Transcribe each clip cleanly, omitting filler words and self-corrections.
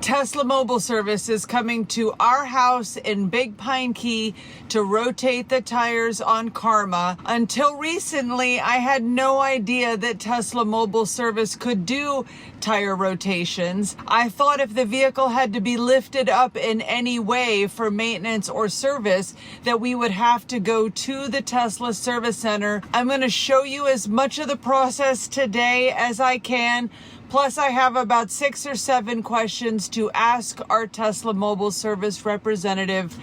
Tesla Mobile Service is coming to our house in Big Pine Key to rotate the tires on Karma. Until recently, I had no idea that Tesla Mobile Service could do tire rotations. I thought if the vehicle had to be lifted up in any way for maintenance or service, that we would have to go to the Tesla Service Center. I'm going to show you as much of the process today as I can. Plus, I have about 6 or 7 questions to ask our Tesla Mobile Service representative.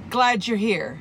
Glad you're here.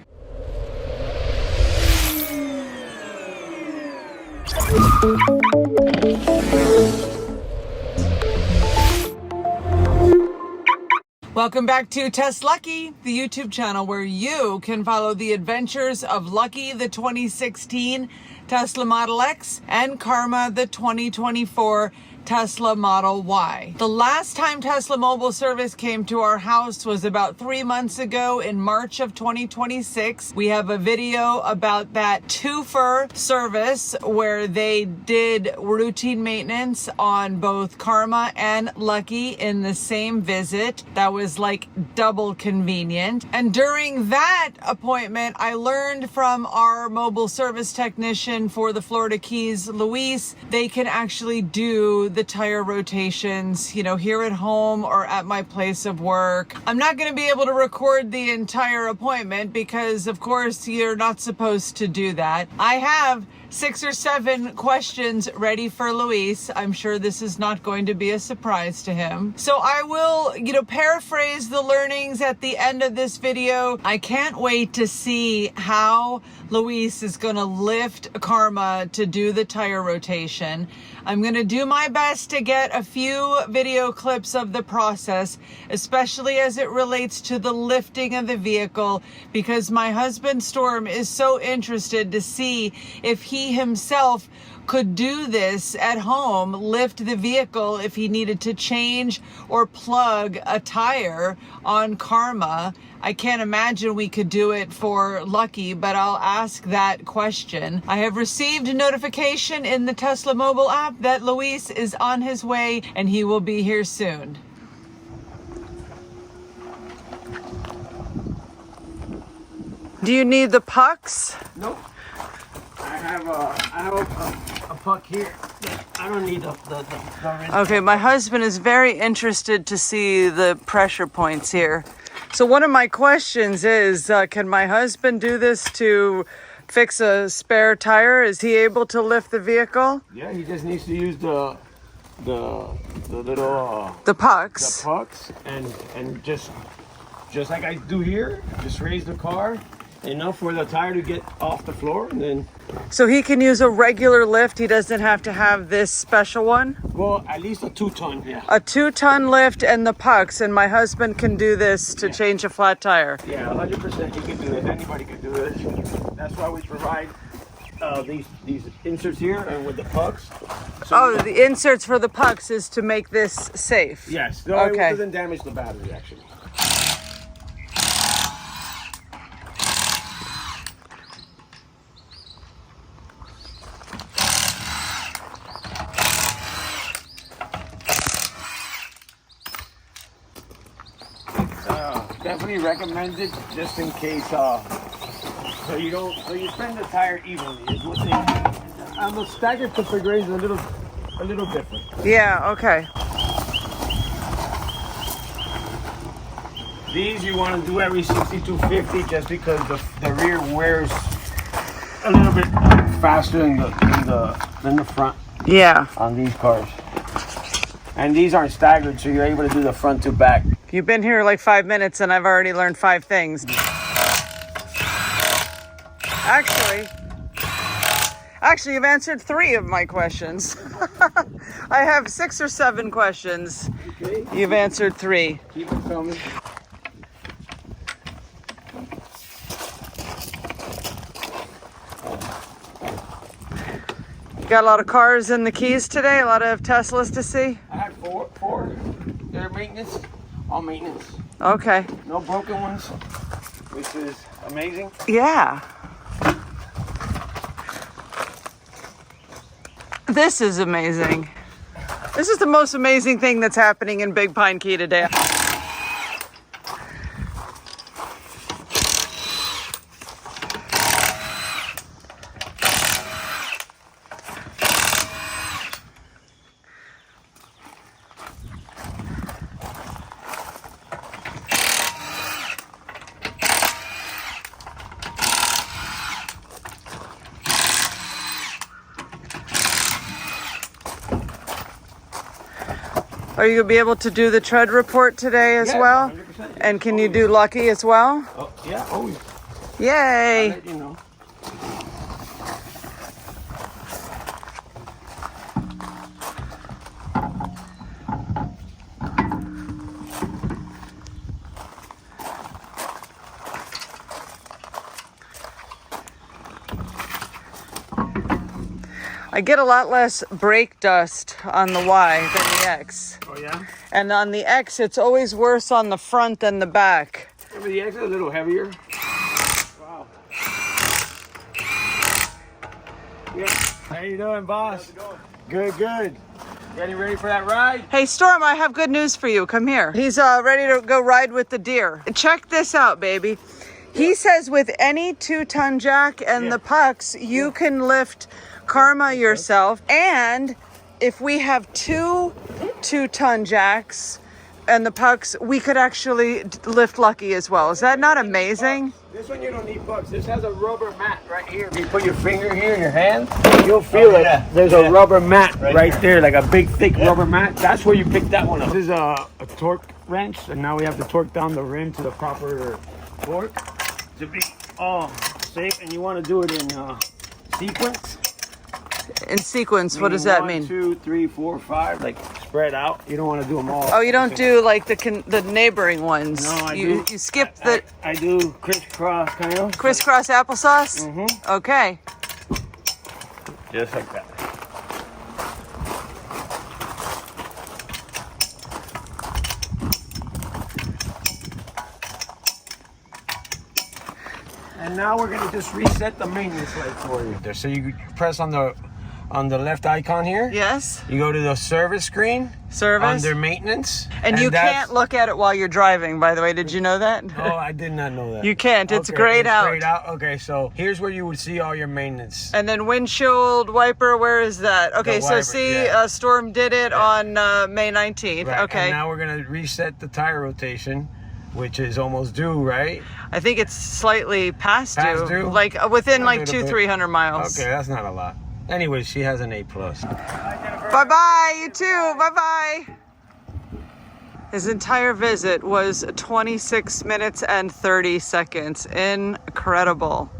Welcome back to TesLUCKY, the YouTube channel where you can follow the adventures of Lucky, the 2016 Tesla Model X, and Karma, the 2024 Tesla Model Y. The last time Tesla Mobile Service came to our house was about 3 months ago in March of 2026. We have a video about that twofer service where they did routine maintenance on both Karma and Lucky in the same visit. That was like double convenient. And during that appointment, I learned from our mobile service technician for the Florida Keys, Luis, they can actually do the tire rotations, you know, here at home or at my place of work. I'm not going to be able to record the entire appointment because, of course, you're not supposed to do that. I have 6 or 7 questions ready for Luis. I'm sure this is not going to be a surprise to him. So I will, paraphrase the learnings at the end of this video. I can't wait to see how Luis is going to lift Karma to do the tire rotation. I'm going to do my best to get a few video clips of the process, especially as it relates to the lifting of the vehicle, because my husband Storm is so interested to see if he himself could do this at home, lift the vehicle if he needed to change or plug a tire on Karma. I can't imagine we could do it for Lucky, but I'll ask that question. I have received notification in the Tesla mobile app that Luis is on his way and he will be here soon. Do you need the pucks? Nope. I have a puck here. I don't need the Okay, my husband is very interested to see the pressure points here. So one of my questions is, can my husband do this to fix a spare tire? Is he able to lift the vehicle? Yeah, he just needs to use the little the pucks. The pucks and just like I do here, just raise the car enough for the tire to get off the floor, and then. So he can use a regular lift. He doesn't have to have this special one. Well, at least a 2-ton, yeah. A 2-ton lift and the pucks, and my husband can do this to change a flat tire. Yeah, 100%. You can do it. Anybody can do it. That's why we provide these inserts here and with the pucks. So the inserts for the pucks is to make this safe. Yes. No, okay. It doesn't damage the battery actually. Definitely recommended just in case, so you spin the tire evenly. Is what they, on the staggered configuration, a little different. Yeah. Okay. These you want to do every 6250 just because the rear wears a little bit faster than the front. Yeah. On these cars. And these aren't staggered, so you're able to do the front to back. You've been here like 5 minutes and I've already learned 5 things. Actually, you've answered 3 of my questions. I have 6 or 7 questions. Okay. You've answered 3. Keep it coming. Got a lot of cars in the Keys today, a lot of Teslas to see. I had four. They're maintenance, all maintenance. Okay. No broken ones, which is amazing. Yeah. This is amazing. This is the most amazing thing that's happening in Big Pine Key today. Are you going to be able to do the tread report today as well? 100%. And can you do Lucky as well? Oh, yeah, always. Yay! I'll let you know. I get a lot less brake dust on the Y than the X. Oh, yeah? And on the X, it's always worse on the front than the back. Yeah, but the X is a little heavier. Wow. Yeah. How you doing, boss? How's it going? Good, good. Getting ready for that ride? Hey, Storm, I have good news for you. Come here. He's ready to go ride with the deer. Check this out, baby. He says with any 2-ton jack and the pucks, you can lift Karma yourself. And if we have 2-ton jacks and the pucks, we could actually lift Lucky as well. Is that not amazing? This one you don't need bucks. This has a rubber mat right here. If you put your finger here in your hand, you'll feel it. Yeah. There's a rubber mat right there, like a big thick rubber mat. That's where you pick that one up. This is a torque wrench, and now we have to torque down the rim to the proper torque to be safe. And you want to do it in sequence. In sequence, what does that mean? 1, 2, 3, 4, 5, like spread out. You don't want to do them all. Oh, you don't do like the neighboring ones. No, I do. You skip the. I do crisscross kind of. Crisscross applesauce. Mm-hmm. Okay. Just like that. And now we're gonna just reset the maintenance light for you. So you press on the left icon here. Yes. You go to the service screen. Service. Under maintenance. And you can't look at it while you're driving, by the way. Did you know that? Oh, I did not know that. You can't. It's okay, grayed out. Grayed out. Okay, so here's where you would see all your maintenance. And then windshield wiper, where is that? Okay, The wiper, so see, yeah. Storm did it on May 19th. Right. Okay. And now we're gonna reset the tire rotation, which is almost due, right? I think it's slightly past due. Like within A like little bit. 300 miles. Okay, that's not a lot. Anyway, she has an A+. Bye-bye, you too. Bye-bye. His entire visit was 26 minutes and 30 seconds. Incredible.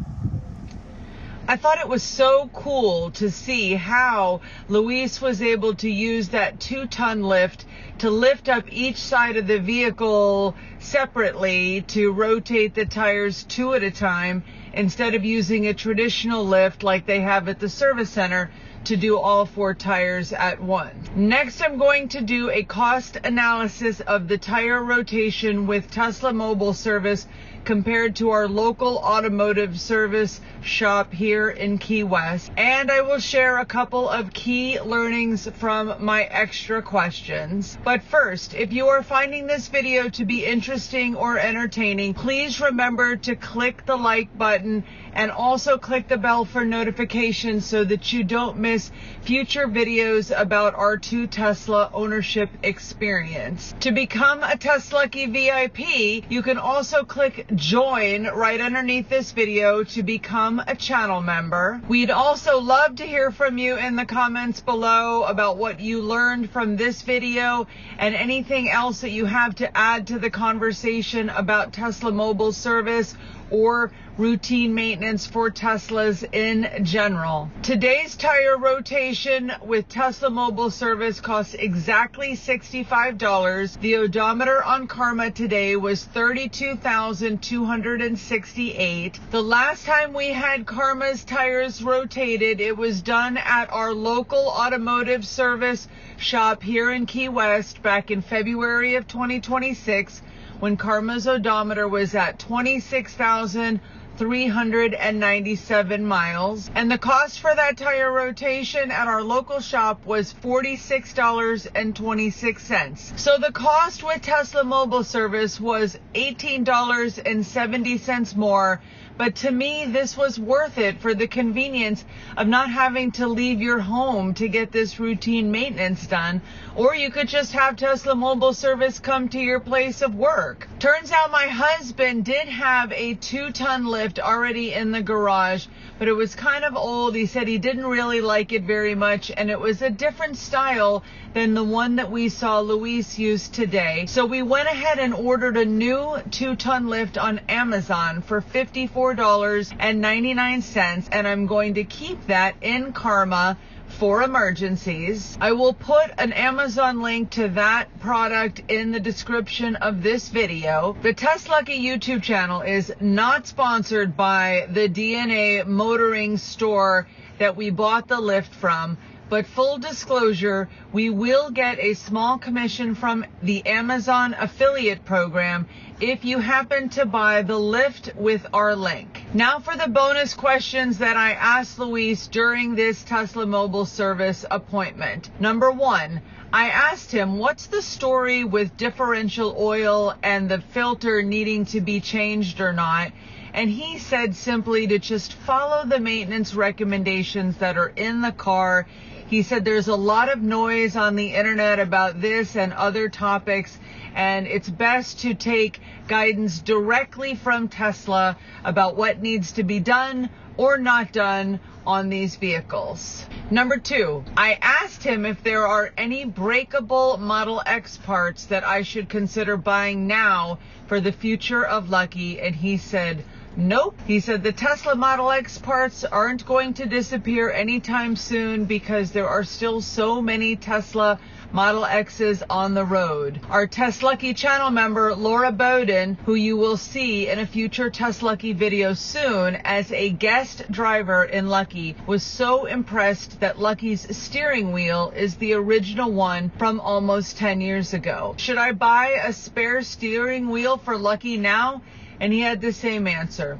I thought it was so cool to see how Luis was able to use that 2-ton lift to lift up each side of the vehicle separately to rotate the tires 2 at a time instead of using a traditional lift like they have at the service center to do all 4 tires at once. Next, I'm going to do a cost analysis of the tire rotation with Tesla Mobile Service compared to our local automotive service shop here in Key West. And I will share a couple of key learnings from my extra questions. But first, if you are finding this video to be interesting or entertaining, please remember to click the like button and also click the bell for notifications so that you don't miss future videos about our 2 Tesla ownership experience. To become a TesLUCKY VIP, you can also click join right underneath this video to become a channel member. We'd also love to hear from you in the comments below about what you learned from this video and anything else that you have to add to the conversation about Tesla Mobile Service or routine maintenance for Teslas in general. Today's tire rotation with Tesla Mobile Service costs exactly $65. The odometer on Karma today was 32,268. The last time we had Karma's tires rotated, it was done at our local automotive service shop here in Key West back in February of 2026. When Karma's odometer was at 26,500 397 miles. And the cost for that tire rotation at our local shop was $46.26. So the cost with Tesla mobile service was $18.70 more. But to me, this was worth it for the convenience of not having to leave your home to get this routine maintenance done. Or you could just have Tesla mobile service come to your place of work. Turns out my husband did have a 2-ton lift already in the garage, but it was kind of old. He said he didn't really like it very much, and it was a different style than the one that we saw Luis use today. So we went ahead and ordered a new 2-ton lift on Amazon for $54.99, and I'm going to keep that in Karma for emergencies. I will put an Amazon link to that product in the description of this video. The TesLUCKY YouTube channel is not sponsored by the DNA motoring store that we bought the lift from. But full disclosure, we will get a small commission from the Amazon affiliate program if you happen to buy the lift with our link. Now for the bonus questions that I asked Luis during this Tesla mobile service appointment. Number 1, I asked him, what's the story with differential oil and the filter needing to be changed or not? And he said simply to just follow the maintenance recommendations that are in the car. He said there's a lot of noise on the internet about this and other topics, and it's best to take guidance directly from Tesla about what needs to be done or not done on these vehicles. Number 2, I asked him if there are any breakable Model X parts that I should consider buying now for the future of Lucky, and he said, nope. He said the Tesla Model X parts aren't going to disappear anytime soon because there are still so many Tesla Model X's on the road. Our TesLUCKY channel member, Laura Bowden, who you will see in a future TesLUCKY video soon as a guest driver in Lucky, was so impressed that Lucky's steering wheel is the original one from almost 10 years ago. Should I buy a spare steering wheel for Lucky now? And he had the same answer.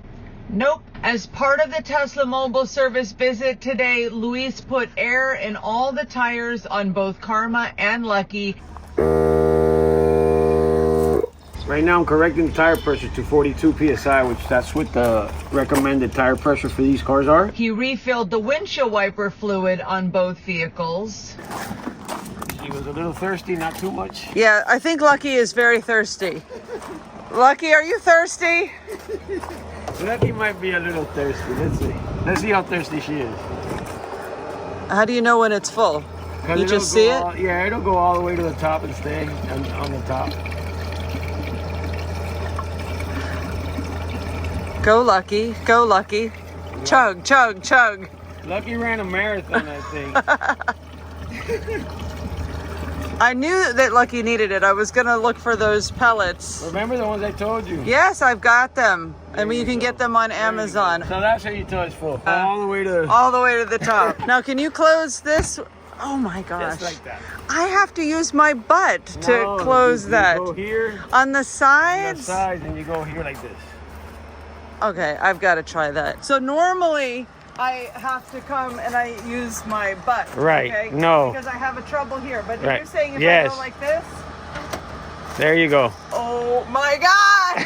Nope. As part of the Tesla mobile service visit today, Luis put air in all the tires on both Karma and Lucky. Right now I'm correcting the tire pressure to 42 psi, which that's what the recommended tire pressure for these cars are. He refilled the windshield wiper fluid on both vehicles. He was a little thirsty, not too much. Yeah, I think Lucky is very thirsty. Lucky, are you thirsty? Lucky might be a little thirsty. Let's see. Let's see how thirsty she is. How do you know when it's full? You just see it? Yeah, it'll go all the way to the top and stay on the top. Go Lucky, go Lucky. Yeah. Chug, chug, chug. Lucky ran a marathon, I think. I knew that Lucky needed it. I was going to look for those pellets. Remember the ones I told you? Yes, I've got them. I mean, you can get them on Amazon. So that's how you tell it's full. All the way to the top. Now, can you close this? Oh my gosh. Just like that. I have to use my butt to close that. You go here. On the sides? On the sides, and you go here like this. Okay, I've got to try that. So normally I have to come and I use my butt. Right. Okay? No. Because I have a trouble here. But right. You're saying if yes. I go like this? There you go. Oh my God!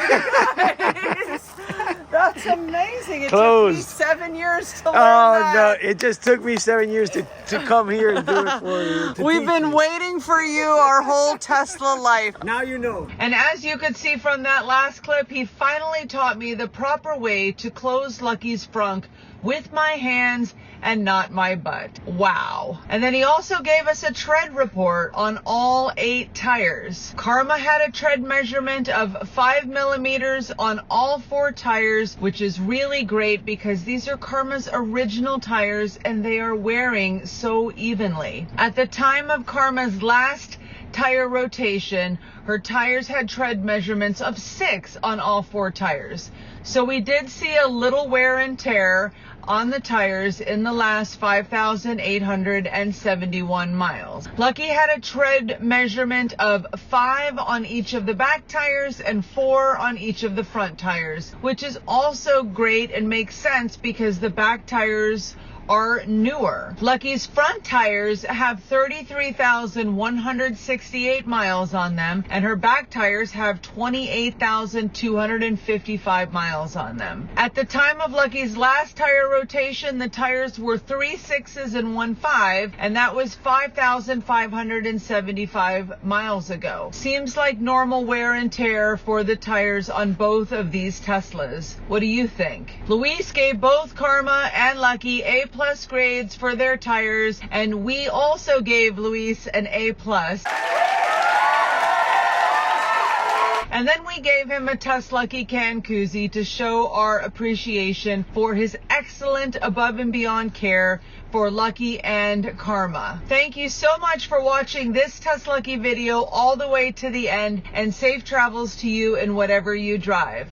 That's amazing. It Closed. took me 7 years to learn that. No, it just took me 7 years to come here and do it for you. We've been waiting for you our whole Tesla life. Now you know. And as you could see from that last clip, he finally taught me the proper way to close Lucky's frunk with my hands and not my butt. Wow. And then he also gave us a tread report on all 8 tires. Karma had a tread measurement of 5 millimeters on all 4 tires, which is really great because these are Karma's original tires and they are wearing so evenly. At the time of Karma's last tire rotation, Her tires had tread measurements of 6 on all 4 tires. So we did see a little wear and tear on the tires in the last 5,871 miles. Lucky had a tread measurement of 5 on each of the back tires and 4 on each of the front tires, which is also great and makes sense because the back tires are newer. Lucky's front tires have 33,168 miles on them, and her back tires have 28,255 miles on them. At the time of Lucky's last tire rotation, the tires were 3 6s and 1 5, and that was 5,575 miles ago. Seems like normal wear and tear for the tires on both of these Teslas. What do you think? Luis gave both Karma and Lucky A+ grades for their tires, and we also gave Luis an A+. And then we gave him a TesLUCKY can koozie to show our appreciation for his excellent above and beyond care for Lucky and Karma. Thank you so much for watching this TesLUCKY video all the way to the end, and safe travels to you in whatever you drive.